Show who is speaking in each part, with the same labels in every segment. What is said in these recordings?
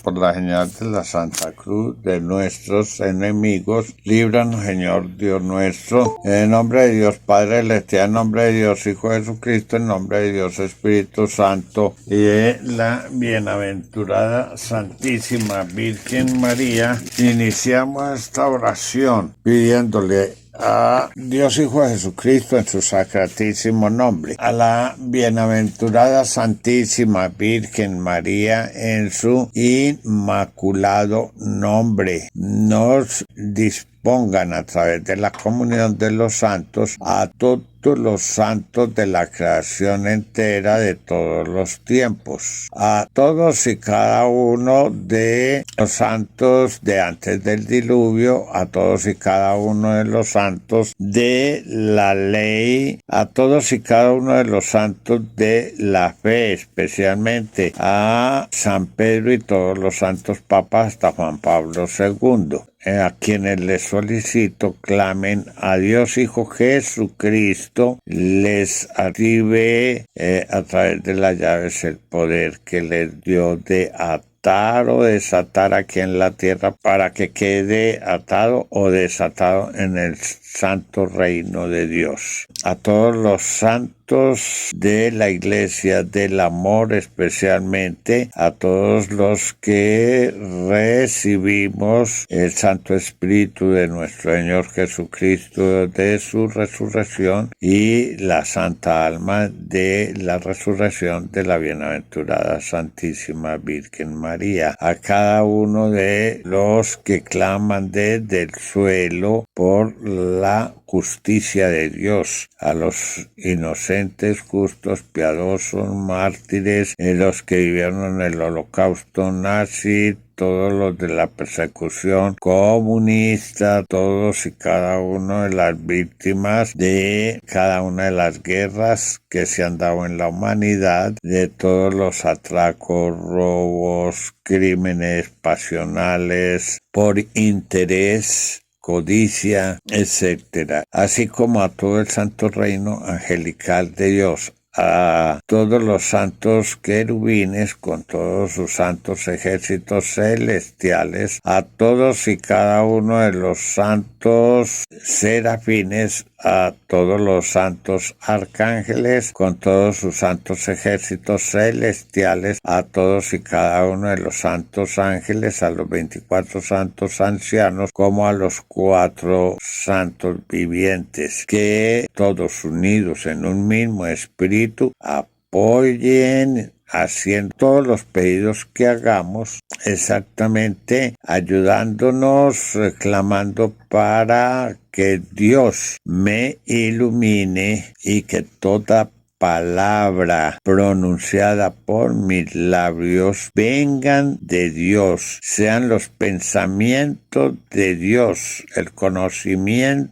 Speaker 1: Por la señal de la Santa Cruz de nuestros enemigos, líbranos, Señor Dios nuestro, en el nombre de Dios Padre Celestial, en nombre de Dios Hijo Jesucristo, en nombre de Dios Espíritu Santo, y de la bienaventurada Santísima Virgen María. Iniciamos esta oración pidiéndole a Dios Hijo de Jesucristo en su sacratísimo nombre, a la bienaventurada Santísima Virgen María en su inmaculado nombre, nos dispongan a través de la comunión de los santos a todos los santos de la creación entera de todos los tiempos, a todos y cada uno de los santos de antes del diluvio, a todos y cada uno de los santos de la ley, a todos y cada uno de los santos de la fe, especialmente a San Pedro y todos los santos papas hasta Juan Pablo II. A quienes les solicito clamen a Dios Hijo Jesucristo, les active a través de las llaves el poder que les dio de atar o desatar aquí en la tierra para que quede atado o desatado en el santo reino de Dios. A todos los santos de la Iglesia del Amor, especialmente a todos los que recibimos el Santo Espíritu de nuestro Señor Jesucristo de su resurrección y la Santa Alma de la resurrección de la bienaventurada Santísima Virgen María. A cada uno de los que claman desde el suelo por la justicia de Dios, a los inocentes, justos, piadosos, mártires, los que vivieron en el holocausto nazi, todos los de la persecución comunista, todos y cada uno de las víctimas de cada una de las guerras que se han dado en la humanidad, de todos los atracos, robos, crímenes pasionales por interés, codicia, etcétera, así como a todo el santo reino angelical de Dios, a todos los santos querubines con todos sus santos ejércitos celestiales, a todos y cada uno de los santos serafines, a todos los santos arcángeles con todos sus santos ejércitos celestiales, a todos y cada uno de los santos ángeles, a los 24 santos ancianos, como a los 4 santos vivientes, que todos unidos en un mismo espíritu apoyen haciendo todos los pedidos que hagamos, exactamente ayudándonos, clamando para que Dios me ilumine y que toda palabra pronunciada por mis labios vengan de Dios, sean los pensamientos de Dios, el conocimiento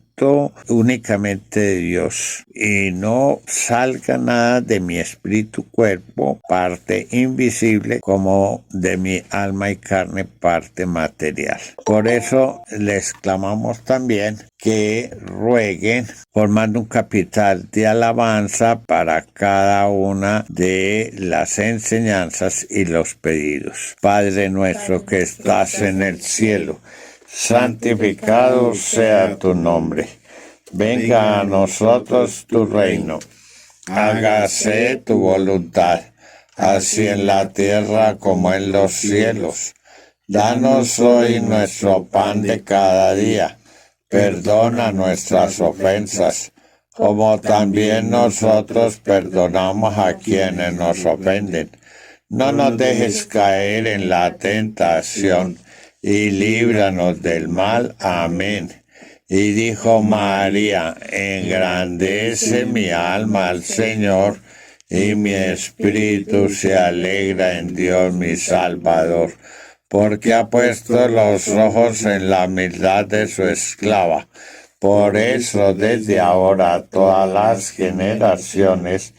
Speaker 1: únicamente de Dios, y no salga nada de mi espíritu cuerpo, parte invisible, como de mi alma y carne, parte material. Por eso les clamamos también que rueguen formando un capital de alabanza para cada una de las enseñanzas y los pedidos. Padre nuestro que estás en el cielo, santificado sea tu nombre. Venga a nosotros tu reino. Hágase tu voluntad, así en la tierra como en los cielos. Danos hoy nuestro pan de cada día. Perdona nuestras ofensas, como también nosotros perdonamos a quienes nos ofenden. No nos dejes caer en la tentación, y líbranos del mal. Amén. Y dijo María: engrandece mi alma al Señor, y mi espíritu se alegra en Dios mi Salvador, porque ha puesto los ojos en la humildad de su esclava. Por eso desde ahora todas las generaciones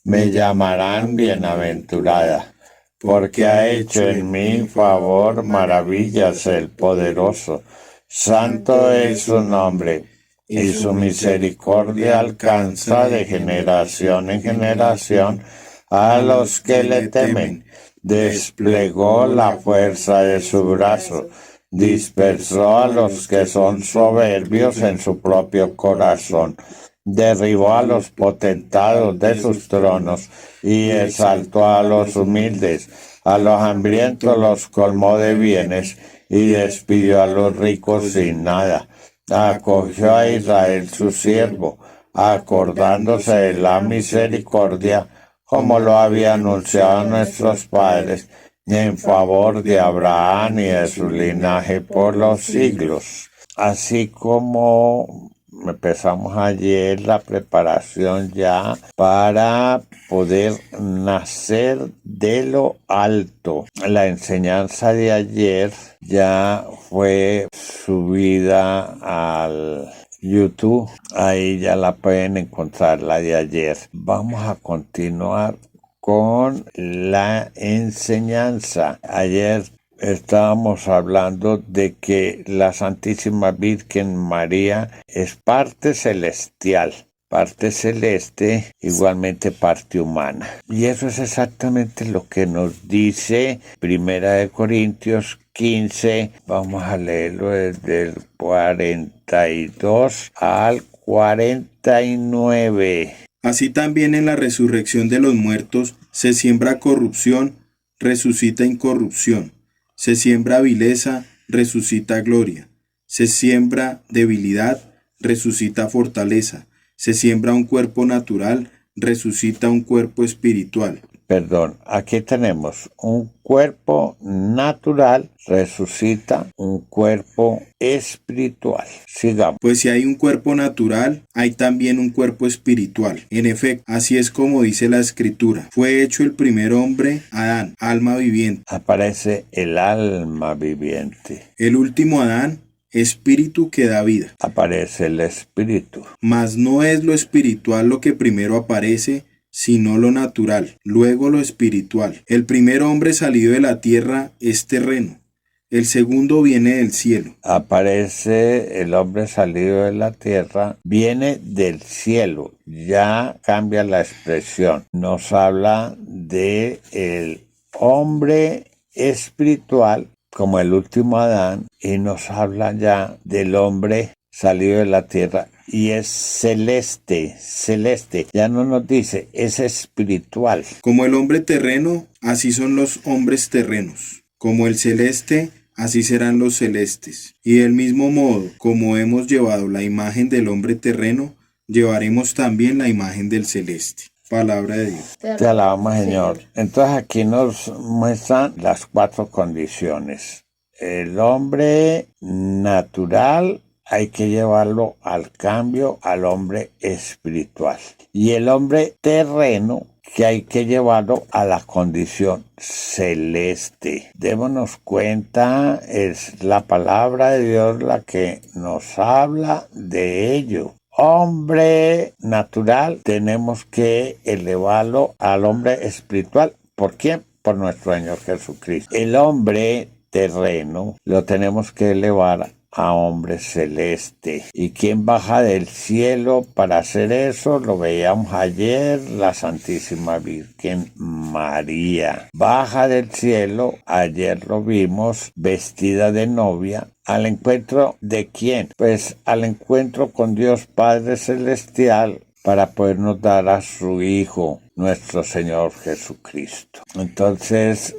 Speaker 1: me llamarán bienaventurada, porque ha hecho en mi favor maravillas el poderoso. Santo es su nombre, y su misericordia alcanza de generación en generación a los que le temen. desplegó la fuerza de su brazo, dispersó a los que son soberbios en su propio corazón, derribó a los potentados de sus tronos y exaltó a los humildes. A los hambrientos los colmó de bienes y despidió a los ricos sin nada. Acogió a Israel su siervo, acordándose de la misericordia, como lo había anunciado a nuestros padres, en favor de Abraham y de su linaje por los siglos. Así como empezamos ayer la preparación ya para poder nacer de lo alto. La enseñanza de ayer ya fue subida al YouTube. Ahí ya la pueden encontrar, la de ayer. Vamos a continuar con la enseñanza. Ayer estábamos hablando de que la Santísima Virgen María es parte celestial, parte celeste, igualmente parte humana. Y eso es exactamente lo que nos dice Primera de Corintios 15. Vamos a leerlo desde el 42 al 49.
Speaker 2: Así también en la resurrección de los muertos se siembra corrupción, resucita incorrupción. Se siembra vileza, resucita gloria. Se siembra debilidad, resucita fortaleza. Se siembra un cuerpo natural, resucita un cuerpo espiritual.
Speaker 1: Aquí tenemos un cuerpo natural, resucita un cuerpo espiritual. Sigamos.
Speaker 2: Pues si hay un cuerpo natural, hay también un cuerpo espiritual. En efecto, así es como dice la Escritura. Fue hecho el primer hombre, Adán, alma viviente.
Speaker 1: Aparece el alma viviente.
Speaker 2: El último Adán, espíritu que da vida.
Speaker 1: Aparece el espíritu.
Speaker 2: Mas no es lo espiritual lo que primero aparece, sino lo natural, luego lo espiritual. El primer hombre salido de la tierra es terreno, el segundo viene del cielo.
Speaker 1: Aparece el hombre salido de la tierra, viene del cielo, ya cambia la expresión. Nos habla de el hombre espiritual como el último Adán y nos habla ya del hombre salido de la tierra y es celeste, ya no nos dice, es espiritual.
Speaker 2: Como el hombre terreno, así son los hombres terrenos. Como el celeste, así serán los celestes. Y del mismo modo, como hemos llevado la imagen del hombre terreno, llevaremos también la imagen del celeste. Palabra de Dios.
Speaker 1: Te alabamos, Señor. Entonces aquí nos muestran las 4 condiciones. El hombre natural hay que llevarlo al cambio al hombre espiritual. Y el hombre terreno que hay que llevarlo a la condición celeste. Démonos cuenta, es la palabra de Dios la que nos habla de ello. Hombre natural tenemos que elevarlo al hombre espiritual. ¿Por quién? Por nuestro Señor Jesucristo. El hombre terreno lo tenemos que elevar a hombre celeste. ¿Y quién baja del cielo para hacer eso? Lo veíamos ayer, la Santísima Virgen María. Baja del cielo, ayer lo vimos, vestida de novia. ¿Al encuentro de quién? Pues al encuentro con Dios Padre Celestial para podernos dar a su Hijo, nuestro Señor Jesucristo. Entonces,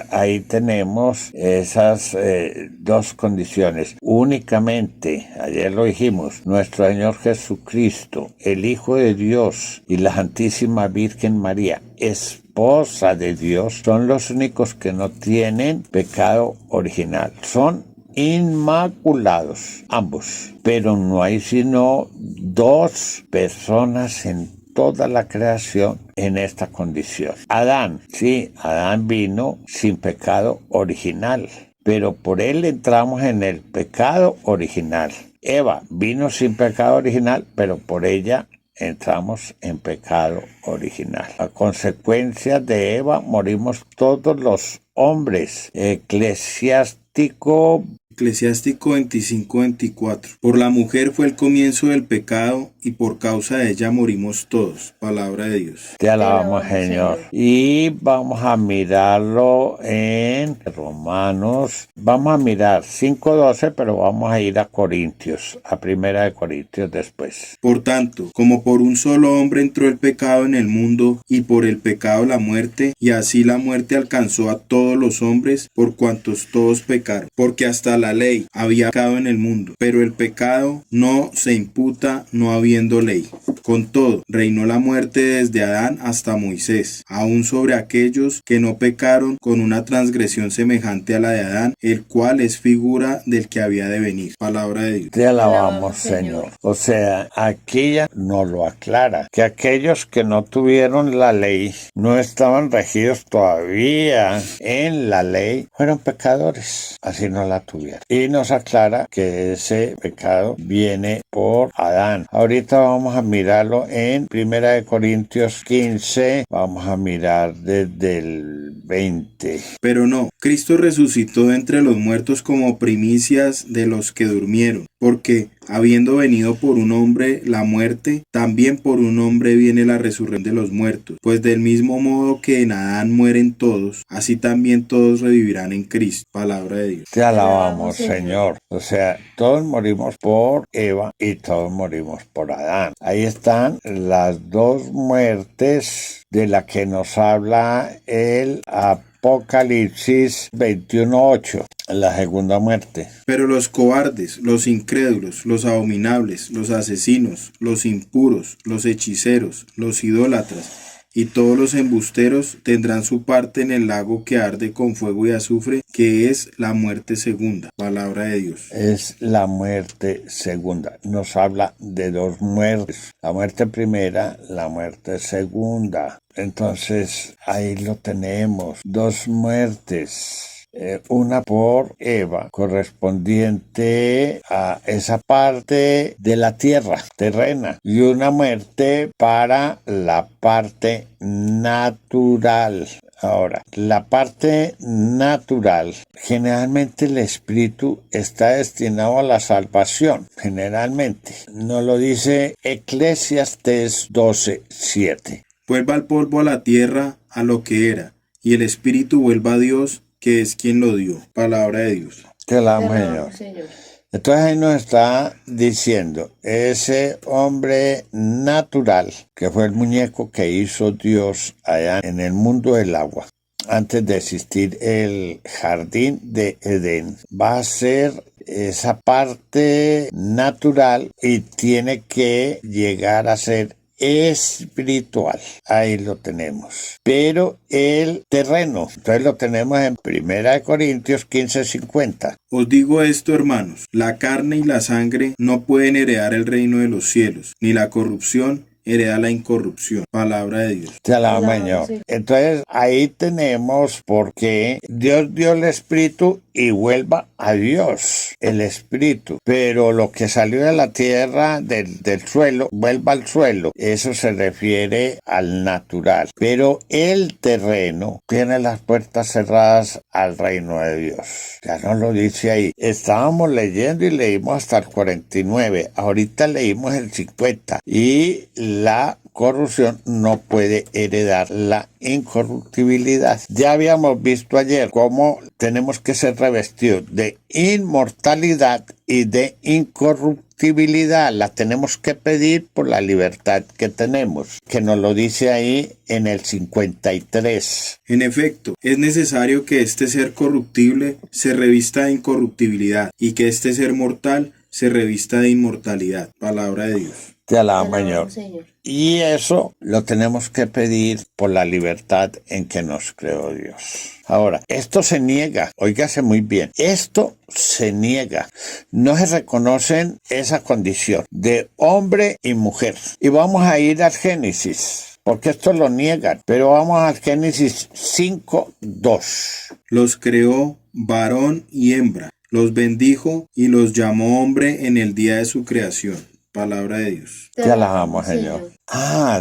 Speaker 1: ahí tenemos esas 2 condiciones. Únicamente, ayer lo dijimos, nuestro Señor Jesucristo, el Hijo de Dios y la Santísima Virgen María, esposa de Dios, son los únicos que no tienen pecado original. Son inmaculados, ambos. Pero no hay sino 2 personas en toda la creación en esta condición. Adán vino sin pecado original, pero por él entramos en el pecado original. Eva vino sin pecado original, pero por ella entramos en pecado original. A consecuencia de Eva morimos todos los hombres. Eclesiástico
Speaker 2: Eclesiástico 25:24. Por la mujer fue el comienzo del pecado y por causa de ella morimos todos. Palabra de Dios.
Speaker 1: Te alabamos, Señor. Y vamos a mirarlo en Romanos. Vamos a mirar 5:12, pero vamos a ir a Corintios, a Primera de Corintios después.
Speaker 2: Por tanto, como por un solo hombre entró el pecado en el mundo, y por el pecado la muerte, y así la muerte alcanzó a todos los hombres, por cuantos todos pecaron. Porque hasta la ley había pecado en el mundo, pero el pecado no se imputa no habiendo ley. Con todo, reinó la muerte desde Adán hasta Moisés, aun sobre aquellos que no pecaron con una transgresión semejante a la de Adán, el cual es figura del que había de venir. Palabra de Dios.
Speaker 1: Te alabamos, Señor. O sea, aquí ya nos lo aclara, que aquellos que no tuvieron la ley, no estaban regidos todavía en la ley, fueron pecadores, así no la tuvieron. Y nos aclara que ese pecado viene por Adán. Ahorita vamos a mirarlo en Primera de Corintios 15, vamos a mirar desde el 20.
Speaker 2: Pero no, Cristo resucitó de entre los muertos como primicias de los que durmieron, porque habiendo venido por un hombre la muerte, también por un hombre viene la resurrección de los muertos. Pues del mismo modo que en Adán mueren todos, así también todos revivirán en Cristo. Palabra de Dios.
Speaker 1: Te alabamos, Señor. O sea, todos morimos por Eva y todos morimos por Adán. Ahí están las dos muertes de la que nos habla el Apocalipsis 21:8. La segunda muerte.
Speaker 2: Pero los cobardes, los incrédulos, los abominables, los asesinos, los impuros, los hechiceros, los idólatras y todos los embusteros tendrán su parte en el lago que arde con fuego y azufre, que es la muerte segunda. Palabra de Dios.
Speaker 1: Es la muerte segunda. Nos habla de dos muertes. La muerte primera, la muerte segunda. Entonces, ahí lo tenemos. Dos muertes. Una por Eva, correspondiente a esa parte de la tierra terrena, y una muerte para la parte natural. Ahora, la parte natural, generalmente el espíritu está destinado a la salvación, generalmente. Nos lo dice Eclesiastés 12:7.
Speaker 2: Vuelva al polvo a la tierra, a lo que era, y el espíritu vuelva a Dios, que es quien lo dio. Palabra de Dios.
Speaker 1: Te alabamos, Señor. Entonces ahí nos está diciendo, ese hombre natural, que fue el muñeco que hizo Dios allá en el mundo del agua, antes de existir el jardín de Edén, va a ser esa parte natural y tiene que llegar a ser espiritual. Ahí lo tenemos. Pero el terreno, entonces lo tenemos en Primera de Corintios 15:50.
Speaker 2: Os digo esto, hermanos, la carne y la sangre no pueden heredar el reino de los cielos, ni la corrupción hereda la incorrupción. Palabra de Dios.
Speaker 1: Te alabamos, Señor. Entonces ahí tenemos por qué Dios dio el espíritu y vuelva a Dios el espíritu. Pero lo que salió de la tierra, del suelo, vuelva al suelo. Eso se refiere al natural. Pero el terreno tiene las puertas cerradas al reino de Dios. Ya nos lo dice ahí. Estábamos leyendo y leímos hasta el 49. Ahorita leímos el 50. Y la corrupción no puede heredar la incorruptibilidad. Ya habíamos visto ayer cómo tenemos que ser revestidos de inmortalidad y de incorruptibilidad. La tenemos que pedir por la libertad que tenemos, que nos lo dice ahí en el 53.
Speaker 2: En efecto, es necesario que este ser corruptible se revista de incorruptibilidad y que este ser mortal se revista de inmortalidad. Palabra de Dios.
Speaker 1: Te alabamos, Señor. Y eso lo tenemos que pedir por la libertad en que nos creó Dios. Ahora, esto se niega, óigase muy bien, esto se niega. No se reconocen esa condición de hombre y mujer. Y vamos a ir al Génesis, porque esto lo niegan, pero vamos al Génesis 5:2.
Speaker 2: Los creó varón y hembra, los bendijo y los llamó hombre en el día de su creación. Palabra de Dios.
Speaker 1: Te alabamos, Señor.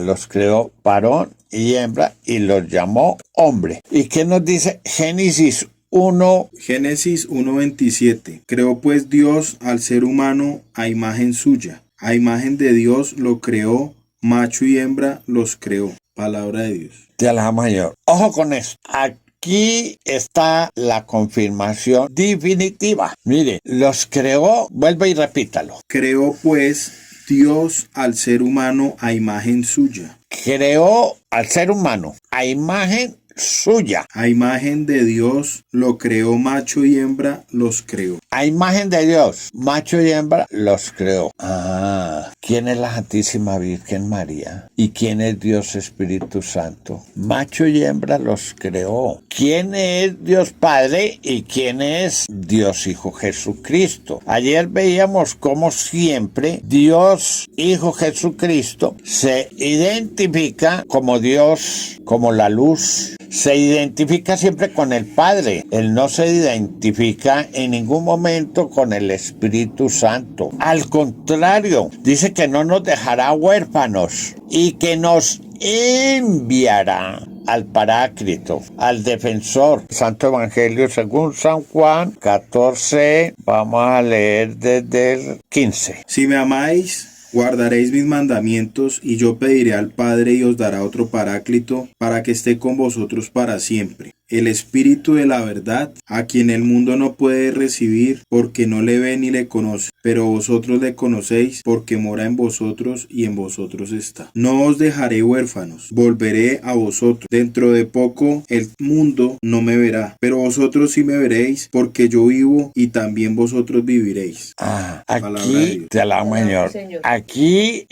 Speaker 1: Los creó varón y hembra y los llamó hombre. ¿Y qué nos dice Génesis 1.
Speaker 2: Génesis 1:27. Creó pues Dios al ser humano a imagen suya. A imagen de Dios lo creó, macho y hembra los creó. Palabra de Dios.
Speaker 1: Te alabamos, Señor. Ojo con esto. Aquí está la confirmación definitiva. Mire, los creó, vuelve y repítalo.
Speaker 2: Creó pues Dios al ser humano a imagen suya.
Speaker 1: Creó al ser humano a imagen suya.
Speaker 2: A imagen de Dios lo creó, macho y hembra los creó.
Speaker 1: A imagen de Dios, macho y hembra los creó. ¿Quién es la Santísima Virgen María? ¿Y quién es Dios Espíritu Santo? Macho y hembra los creó. ¿Quién es Dios Padre y quién es Dios Hijo Jesucristo? Ayer veíamos cómo siempre Dios Hijo Jesucristo se identifica como Dios, como la luz. Se identifica siempre con el Padre. Él no se identifica en ningún momento con el Espíritu Santo. Al contrario, dice que no nos dejará huérfanos y que nos enviará al Paráclito, al Defensor. Santo Evangelio según San Juan 14, vamos a leer desde el 15.
Speaker 2: Si me amáis, guardaréis mis mandamientos, y yo pediré al Padre y os dará otro Paráclito para que esté con vosotros para siempre. El Espíritu de la verdad, a quien el mundo no puede recibir porque no le ve ni le conoce, pero vosotros le conocéis porque mora en vosotros y en vosotros está. No os dejaré huérfanos, volveré a vosotros. Dentro de poco el mundo no me verá, pero vosotros sí me veréis, porque yo vivo y también vosotros viviréis.
Speaker 1: Aquí te alabamos, Señor. Aquí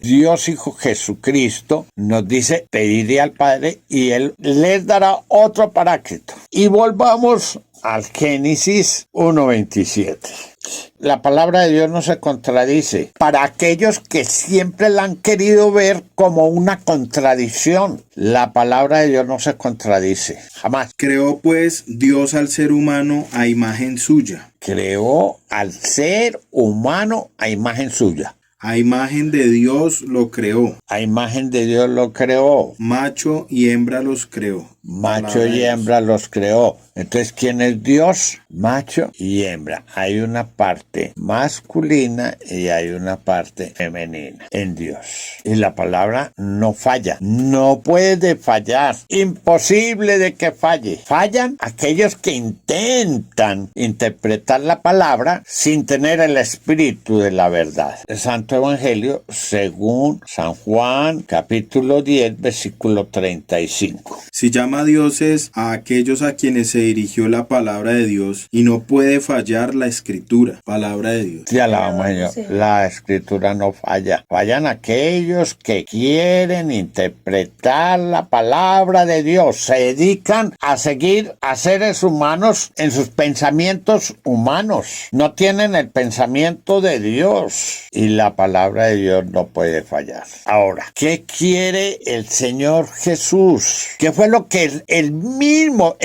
Speaker 1: Dios Hijo Jesucristo nos dice, pediré al Padre y Él les dará otro Paráclito. Y volvamos al Génesis 1:27. La palabra de Dios no se contradice. Para aquellos que siempre la han querido ver como una contradicción, la palabra de Dios no se contradice, jamás.
Speaker 2: Creó pues Dios al ser humano a imagen suya.
Speaker 1: Creó al ser humano a imagen suya.
Speaker 2: A imagen de Dios lo creó.
Speaker 1: A imagen de Dios lo creó.
Speaker 2: Macho y hembra los creó.
Speaker 1: Macho y hembra los creó. Entonces, ¿quién es Dios? Macho y hembra. Hay una parte masculina y hay una parte femenina en Dios. Y la palabra no falla. No puede fallar. Imposible de que falle. Fallan aquellos que intentan interpretar la palabra sin tener el espíritu de la verdad. El Santo Evangelio según San Juan, capítulo 10, versículo 35.
Speaker 2: Si llama dioses a aquellos a quienes se dirigió la palabra de Dios, y no puede fallar la escritura. Palabra de Dios.
Speaker 1: Te alabamos, Señor. Sí. La escritura no falla. Fallan aquellos que quieren interpretar la palabra de Dios. Se dedican a seguir a seres humanos en sus pensamientos humanos. No tienen el pensamiento de Dios. Y la palabra de Dios no puede fallar. Ahora, ¿qué quiere el Señor Jesús? ¿Qué fue lo que el mismo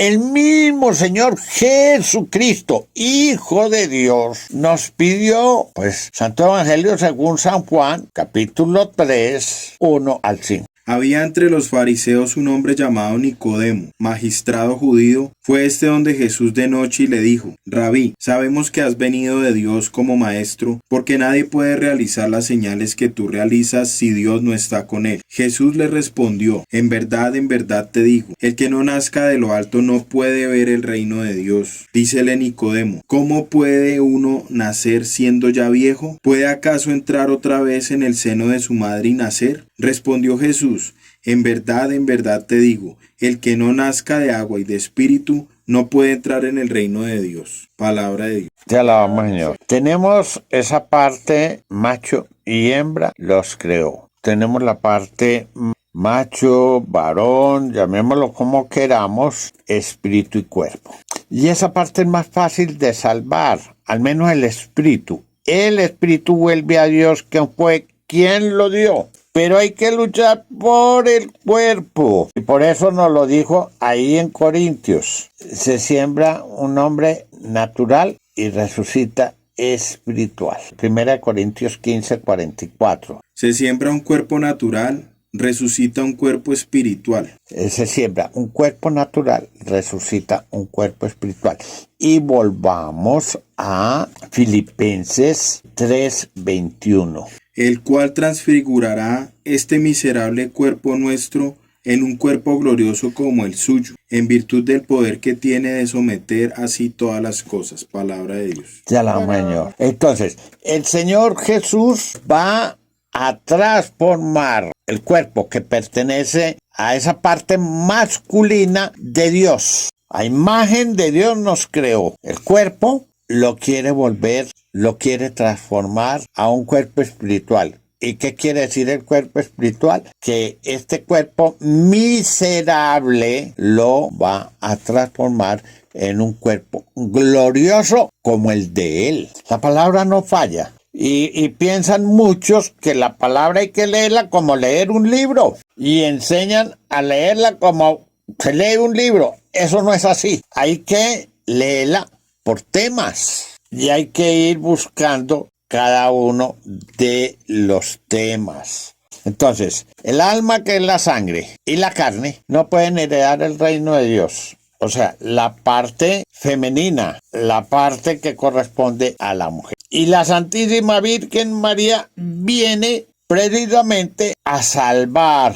Speaker 1: Señor Jesucristo, Hijo de Dios, nos pidió? Pues Santo Evangelio según San Juan, capítulo 3, 1 al 5.
Speaker 2: Había entre los fariseos un hombre llamado Nicodemo, magistrado judío. Fue este donde Jesús de noche y le dijo: Rabí, sabemos que has venido de Dios como maestro, porque nadie puede realizar las señales que tú realizas si Dios no está con él. Jesús le respondió: en verdad te digo, el que no nazca de lo alto no puede ver el reino de Dios. Dícele Nicodemo: ¿cómo puede uno nacer siendo ya viejo? ¿Puede acaso entrar otra vez en el seno de su madre y nacer? Respondió Jesús: en verdad te digo, el que no nazca de agua y de espíritu no puede entrar en el reino de Dios. Palabra de Dios.
Speaker 1: Te alabamos, Señor. Tenemos esa parte macho y hembra los creó. Tenemos la parte macho, varón, llamémoslo como queramos, espíritu y cuerpo. Y esa parte es más fácil de salvar, al menos el espíritu. El espíritu vuelve a Dios, que fue quien lo dio. Pero hay que luchar por el cuerpo. Y por eso nos lo dijo ahí en Corintios. Se siembra un hombre natural y resucita espiritual. 1 Corintios 15, 44.
Speaker 2: Se siembra un cuerpo natural resucita un cuerpo espiritual.
Speaker 1: Se siembra un cuerpo natural, resucita un cuerpo espiritual. Y volvamos a Filipenses 3:21.
Speaker 2: El cual transfigurará este miserable cuerpo nuestro en un cuerpo glorioso como el suyo, en virtud del poder que tiene de someter así todas las cosas. Palabra de Dios.
Speaker 1: Ya la Señor. Entonces, el Señor Jesús va a transformar el cuerpo que pertenece a esa parte masculina de Dios. A imagen de Dios nos creó. El cuerpo lo quiere volver, lo quiere transformar a un cuerpo espiritual. ¿Y qué quiere decir el cuerpo espiritual? Que este cuerpo miserable lo va a transformar en un cuerpo glorioso como el de Él. La palabra no falla. Y piensan muchos que la palabra hay que leerla como leer un libro. Y enseñan a leerla como se lee un libro. Eso no es así. Hay que leerla por temas. Y hay que ir buscando cada uno de los temas. Entonces, el alma, que es la sangre, y la carne no pueden heredar el reino de Dios. O sea, la parte femenina, la parte que corresponde a la mujer. Y la Santísima Virgen María viene precisamente a salvar,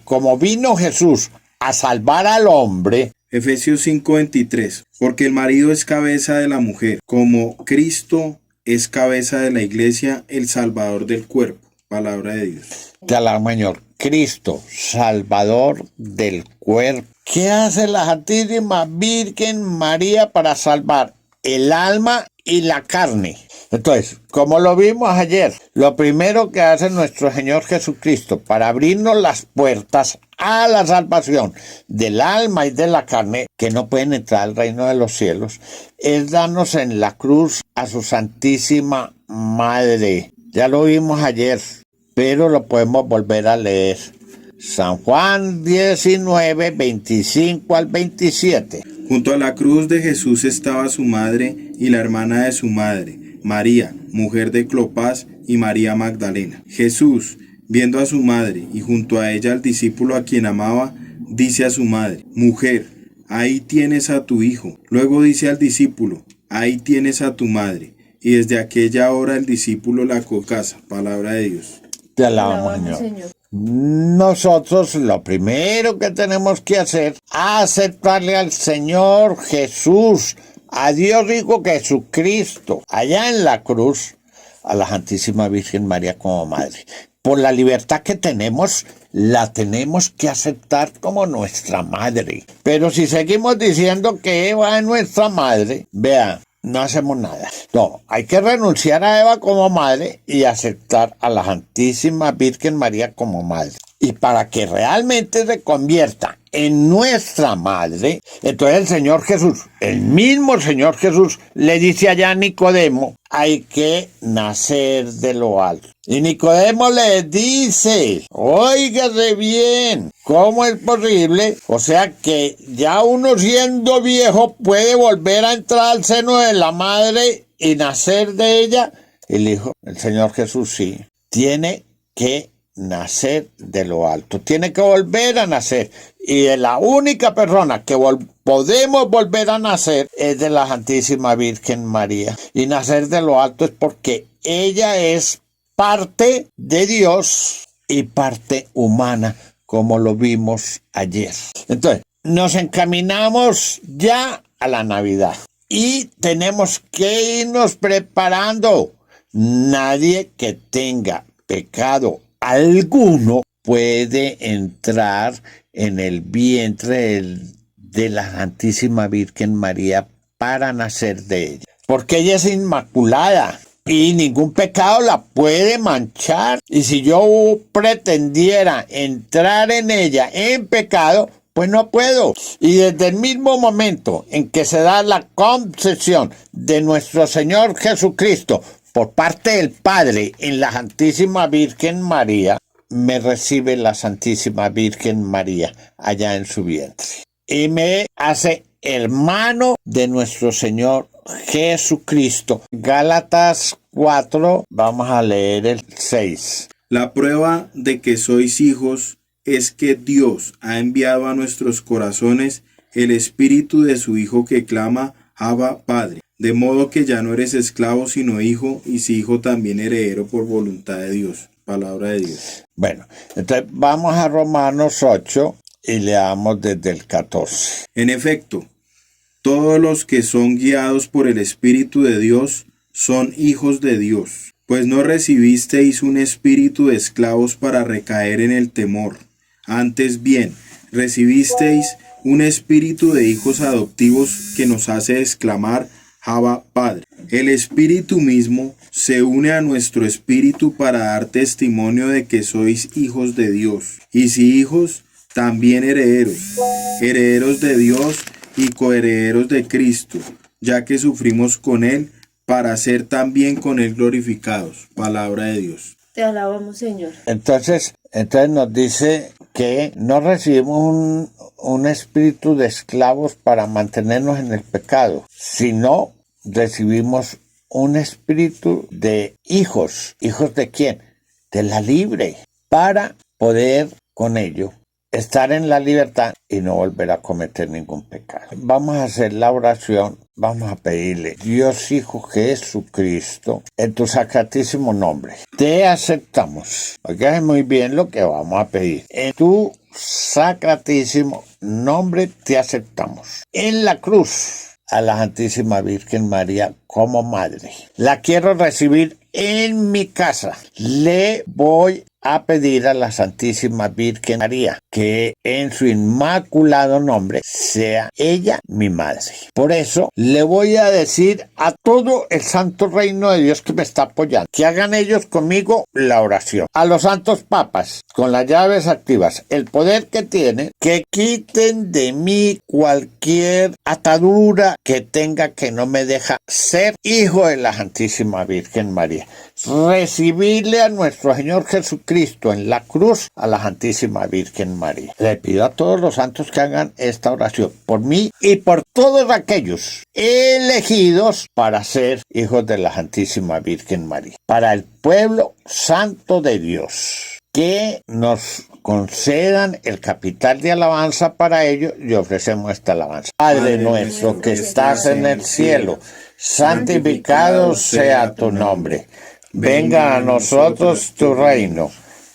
Speaker 1: como vino Jesús a salvar al hombre.
Speaker 2: Efesios 5:23. Porque el marido es cabeza de la mujer, como Cristo es cabeza de la iglesia, el salvador del cuerpo. Palabra de Dios.
Speaker 1: De la Señor, Cristo, salvador del cuerpo. ¿Qué hace la Santísima Virgen María para salvar el alma y la carne? Entonces, como lo vimos ayer, lo primero que hace nuestro Señor Jesucristo para abrirnos las puertas a la salvación del alma y de la carne, que no pueden entrar al reino de los cielos, es darnos en la cruz a su Santísima Madre. Ya lo vimos ayer, pero lo podemos volver a leer. San Juan 19, 25 al 27.
Speaker 2: Junto a la cruz de Jesús estaba su madre y la hermana de su madre, María, mujer de Clopas, y María Magdalena. Jesús, viendo a su madre y junto a ella al discípulo a quien amaba, dice a su madre: Mujer, ahí tienes a tu hijo. Luego dice al discípulo: Ahí tienes a tu madre. Y desde aquella hora el discípulo la casa. Palabra de Dios.
Speaker 1: Te alabamos, Señor. Nosotros lo primero que tenemos que hacer es aceptarle al Señor Jesús, a Dios Hijo Jesucristo, allá en la cruz, a la Santísima Virgen María como madre. Por la libertad que tenemos, la tenemos que aceptar como nuestra madre. Pero si seguimos diciendo que Eva es nuestra madre, vean, no hacemos nada. No, hay que renunciar a Eva como madre y aceptar a la Santísima Virgen María como madre. Y para que realmente se convierta en nuestra madre, entonces el Señor Jesús, el mismo Señor Jesús, le dice allá a Nicodemo: hay que nacer de lo alto. Y Nicodemo le dice: óigase bien, ¿cómo es posible? O sea que ya uno siendo viejo puede volver a entrar al seno de la madre y nacer de ella. Y le dijo el Señor Jesús: sí, tiene que nacer de lo alto, tiene que volver a nacer. Y de la única persona que podemos volver a nacer es de la Santísima Virgen María. Y nacer de lo alto es porque ella es parte de Dios y parte humana, como lo vimos ayer. Entonces, nos encaminamos ya a la Navidad y tenemos que irnos preparando. Nadie que tenga pecado alguno puede entrar en el vientre de la Santísima Virgen María para nacer de ella, porque ella es inmaculada y ningún pecado la puede manchar. Y si yo pretendiera entrar en ella en pecado, pues no puedo. Y desde el mismo momento en que se da la concepción de nuestro Señor Jesucristo por parte del Padre en la Santísima Virgen María, me recibe la Santísima Virgen María allá en su vientre y me hace hermano de nuestro Señor Jesucristo. Gálatas 4, vamos a leer el 6.
Speaker 2: La prueba de que sois hijos es que Dios ha enviado a nuestros corazones el espíritu de su Hijo que clama, Abba, Padre. De modo que ya no eres esclavo sino hijo, y si hijo también heredero por voluntad de Dios. Palabra de Dios.
Speaker 1: Bueno, entonces vamos a Romanos 8 y leamos desde el 14.
Speaker 2: En efecto, todos los que son guiados por el Espíritu de Dios son hijos de Dios. Pues no recibisteis un espíritu de esclavos para recaer en el temor. Antes bien, recibisteis un espíritu de hijos adoptivos que nos hace exclamar, Abba, Padre. El Espíritu mismo se une a nuestro espíritu para dar testimonio de que sois hijos de Dios. Y si hijos, también herederos, herederos de Dios y coherederos de Cristo, ya que sufrimos con Él, para ser también con Él glorificados. Palabra de Dios.
Speaker 3: Te alabamos, Señor.
Speaker 1: Entonces nos dice que no recibimos un espíritu de esclavos para mantenernos en el pecado, sino recibimos un espíritu de hijos. ¿Hijos de quién? De la libre, para poder con ello estar en la libertad y no volver a cometer ningún pecado. Vamos a hacer la oración, vamos a pedirle, Dios Hijo Jesucristo, en tu sacratísimo nombre, te aceptamos. Oigan muy bien lo que vamos a pedir. En tu sacratísimo nombre te aceptamos. En la cruz, a la Santísima Virgen María como madre. La quiero recibir en mi casa. Le voy a pedir a la Santísima Virgen María que en su inmaculado nombre sea ella mi madre. Por eso le voy a decir a todo el santo reino de Dios que me está apoyando, que hagan ellos conmigo la oración. A los santos papas, con las llaves activas, el poder que tienen, que quiten de mí cualquier atadura que tenga que no me deja ser hijo de la Santísima Virgen María. Recibirle a nuestro Señor Jesucristo en la cruz a la Santísima Virgen María. Le pido a todos los santos que hagan esta oración por mí y por todos aquellos elegidos para ser hijos de la Santísima Virgen María. Para el pueblo santo de Dios, que nos concedan el capital de alabanza para ello y ofrecemos esta alabanza. Padre nuestro que estás en el cielo, santificado sea tu nombre. Venga a nosotros tu reino,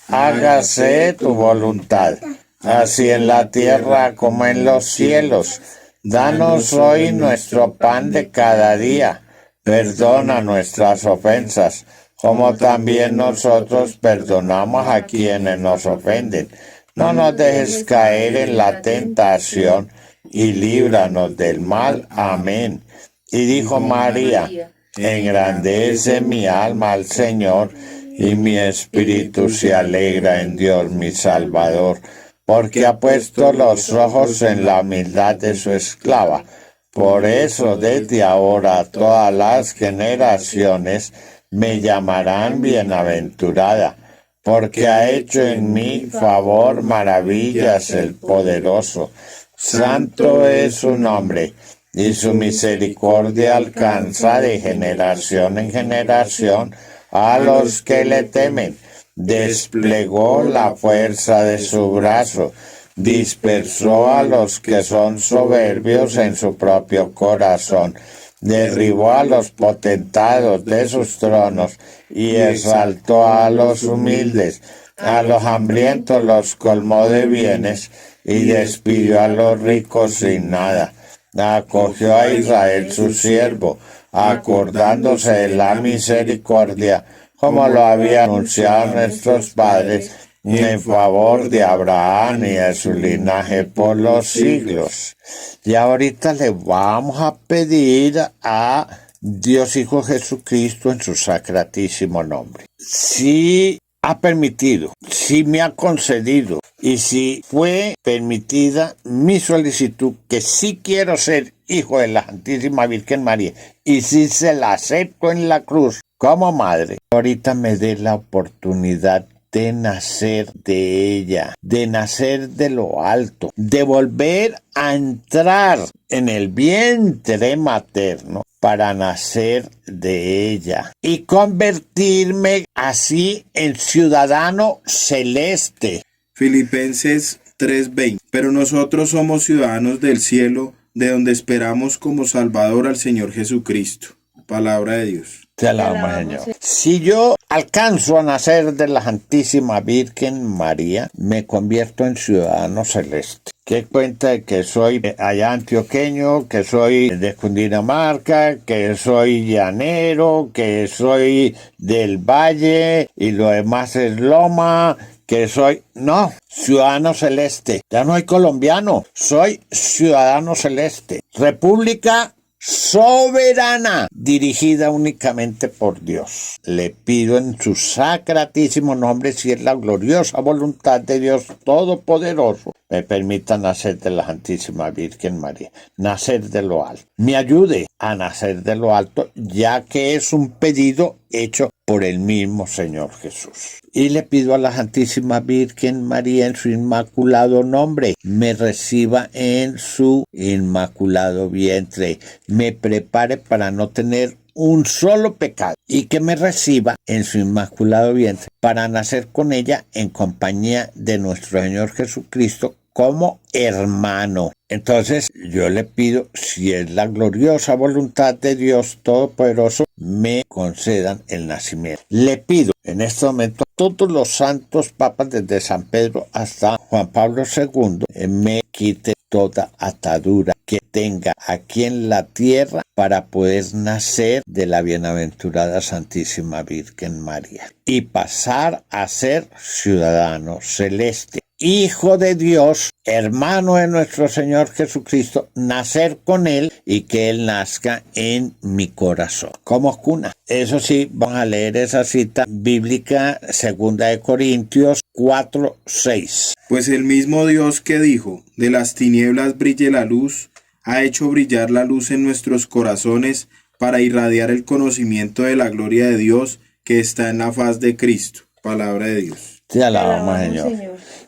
Speaker 1: hágase tu voluntad, así en la tierra como en los cielos. Danos hoy nuestro pan de cada día, perdona nuestras ofensas, como también nosotros perdonamos a quienes nos ofenden. No nos dejes caer en la tentación, y líbranos del mal. Amén. Y dijo María, engrandece mi alma al Señor, y mi espíritu se alegra en Dios mi Salvador, porque ha puesto los ojos en la humildad de su esclava. Por eso desde ahora todas las generaciones me llamarán bienaventurada, porque ha hecho en mí favor, maravillas el poderoso. Santo es su nombre, y su misericordia alcanza de generación en generación a los que le temen. Desplegó la fuerza de su brazo, dispersó a los que son soberbios en su propio corazón, derribó a los potentados de sus tronos y exaltó a los humildes. A los hambrientos los colmó de bienes y despidió a los ricos sin nada. Acogió a Israel su siervo, acordándose de la misericordia, como lo había anunciado nuestros padres, en favor de Abraham y de su linaje por los siglos. Y ahorita le vamos a pedir a Dios Hijo Jesucristo en su sacratísimo nombre. Si ha permitido, si me ha concedido y si fue permitida mi solicitud, que sí quiero ser hijo de la Santísima Virgen María y si se la acepto en la cruz como madre, ahorita me dé la oportunidad de nacer de ella, de nacer de lo alto, de volver a entrar en el vientre materno para nacer de ella y convertirme así en ciudadano celeste.
Speaker 2: Filipenses 3:20. Pero nosotros somos ciudadanos del cielo, de donde esperamos como Salvador al Señor Jesucristo. Palabra de Dios.
Speaker 1: Te alabamos, Señor. Si yo alcanzo a nacer de la Santísima Virgen María, me convierto en ciudadano celeste. Que cuenta de que soy allá antioqueño, que soy de Cundinamarca, que soy llanero, que soy del valle y lo demás es loma, que soy... No, ciudadano celeste. Ya no soy colombiano, soy ciudadano celeste. República soberana, dirigida únicamente por Dios. Le pido en su sacratísimo nombre, si es la gloriosa voluntad de Dios Todopoderoso, me permita nacer de la Santísima Virgen María, nacer de lo alto. Me ayude a nacer de lo alto, ya que es un pedido hecho por el mismo Señor Jesús. Y le pido a la Santísima Virgen María en su inmaculado nombre, me reciba en su inmaculado vientre, me prepare para no tener un solo pecado y que me reciba en su inmaculado vientre para nacer con ella en compañía de nuestro Señor Jesucristo como hermano. Entonces yo le pido, si es la gloriosa voluntad de Dios Todopoderoso, me concedan el nacimiento. Le pido en este momento a todos los santos papas desde San Pedro hasta Juan Pablo II, me quite toda atadura que tenga aquí en la tierra para poder nacer de la bienaventurada Santísima Virgen María y pasar a ser ciudadano celeste, hijo de Dios, hermano de nuestro Señor Jesucristo, nacer con Él y que Él nazca en mi corazón como cuna. Eso sí, vamos a leer esa cita bíblica, 2 Corintios 4:6.
Speaker 2: Pues el mismo Dios que dijo, de las tinieblas brille la luz, ha hecho brillar la luz en nuestros corazones para irradiar el conocimiento de la gloria de Dios que está en la faz de Cristo. Palabra de Dios.
Speaker 1: Te alabamos, Señor.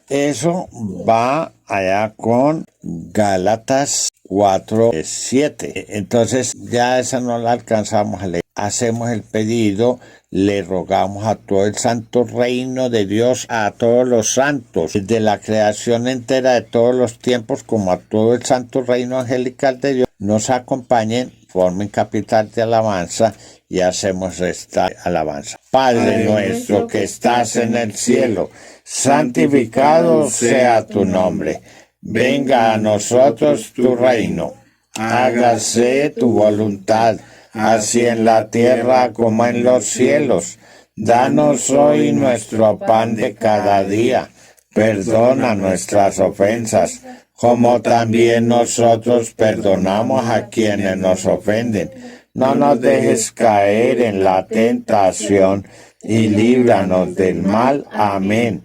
Speaker 1: Eso va allá con Gálatas 4:7. Entonces ya esa no la alcanzamos a leer. Hacemos el pedido, le rogamos a todo el santo reino de Dios, a todos los santos, de la creación entera de todos los tiempos, como a todo el santo reino angelical de Dios, nos acompañen, formen capital de alabanza y hacemos esta alabanza. Padre nuestro que estás en el cielo, santificado sea tu nombre. Venga a nosotros tu reino. Hágase tu voluntad, así en la tierra como en los cielos. Danos hoy nuestro pan de cada día. Perdona nuestras ofensas, como también nosotros perdonamos a quienes nos ofenden. No nos dejes caer en la tentación y líbranos del mal. Amén.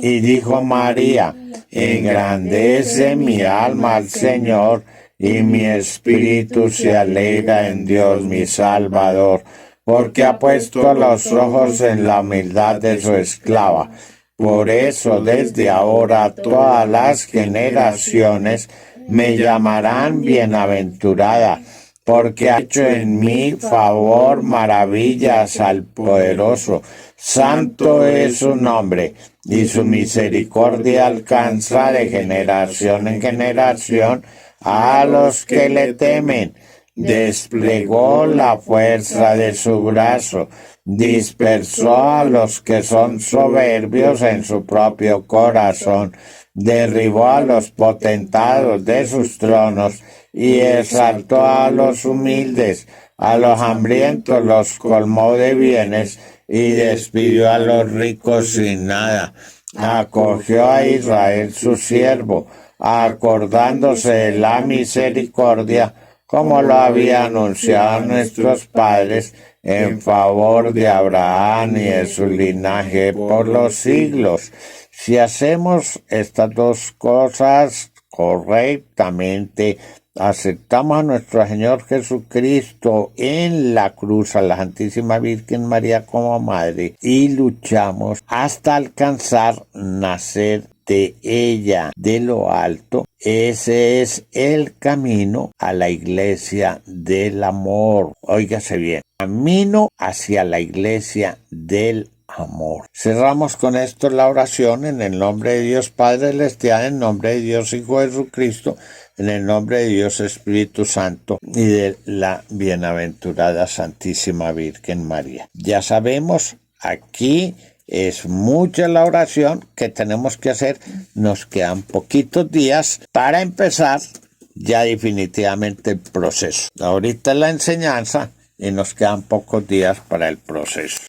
Speaker 1: Y dijo María, engrandece mi alma al Señor, y mi espíritu se alegra en Dios mi Salvador, porque ha puesto los ojos en la humildad de su esclava. Por eso desde ahora todas las generaciones me llamarán bienaventurada, porque ha hecho en mí favor, maravillas al poderoso. Santo es su nombre, y su misericordia alcanza de generación en generación a los que le temen. Desplegó la fuerza de su brazo, dispersó a los que son soberbios en su propio corazón, derribó a los potentados de sus tronos y exaltó a los humildes. A los hambrientos los colmó de bienes y despidió a los ricos sin nada. Acogió a Israel su siervo, acordándose de la misericordia, como lo había anunciado a nuestros padres, en favor de Abraham y de su linaje por los siglos. Si hacemos estas dos cosas correctamente, aceptamos a nuestro Señor Jesucristo en la cruz, a la Santísima Virgen María como Madre, y luchamos hasta alcanzar nacer de ella, de lo alto, Ese es el camino a la iglesia del amor. Óigase bien, camino hacia la iglesia del amor. Cerramos con esto la oración en el nombre de Dios Padre Celestial, en nombre de Dios Hijo Jesucristo, en el nombre de Dios Espíritu Santo y de la bienaventurada Santísima Virgen María. Ya sabemos, aquí es mucha la oración que tenemos que hacer. Nos quedan poquitos días para empezar ya definitivamente el proceso. Ahorita es la enseñanza y nos quedan pocos días para el proceso.